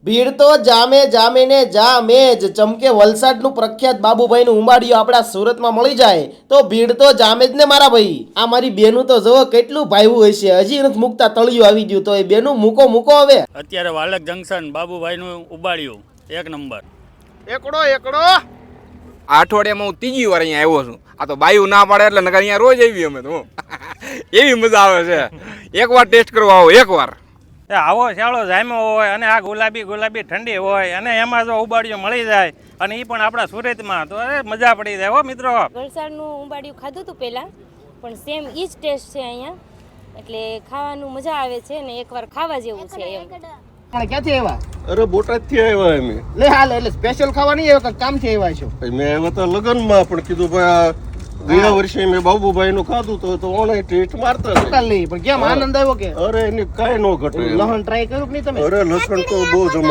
ભીડ તો જામે જામે ને જામે જ. ચમકે વલસાડનું પ્રખ્યાત બાબુભાઈનું ઉંબાડિયું આપણા સુરતમાં મળી જાય તો ભીડ તો જામે જ ને મારા ભાઈ. આ મારી બેનું તો જો કેટલું ભાઈવું હશે, હજી નથી મૂકતા, તળિયું આવી ગયું. તો એ બેનું મૂકો હવે. અત્યારે વાલક જંકશન બાબુભાઈનું ઉબાડ્યું એક નંબર. એકડો આ અઠવાડિયામાં હું ત્રીજી વાર અહીંયા આવ્યો છું. આ તો બાયું ના પાડે એટલે નકર અહીંયા રોજ આવી અમે તો એવી મજા આવે છે. એકવાર ટેસ્ટ કરવા આવો એકવાર. આવો શાળો જામ્યો હોય અને આ ગુલાબી ઠંડી હોય અને એમાં જો ઉંબાડિયું મળી જાય અને એ પણ આપણા સુરતમાં, તો મજા પડી જાય હો મિત્રો. વલસાડનું ઉંબાડિયું ખાધું હતું પહેલાં, પણ સેમ ઈ જ ટેસ્ટ છે અહીંયા, એટલે ખાવાનું મજા આવે છે ને એકવાર ખાવા જેવું છે એમ. પણ ક્યાંથી આવ્યા? અરે બોટાદ થી આવ્યા અમે. લે હાલ, એટલે સ્પેશિયલ ખાવા નહીં આવ્યા, કામ થી આવ્યા છો? મેં આવ્યા હતા લગ્નમાં, પણ કીધું ભાઈ ગયા વર્ષે મેં બાબુભાઈ નું ખાધું તો ઓનલાઈન ટેસ્ટ મારતા હતા. પણ કેમ આનંદ આવ્યો કે? અરે એની કાંઈ ન ઘટે. લહણ ટ્રાય કર્યું કે નહીં તમે? અરે લસણ તો બહુ જમા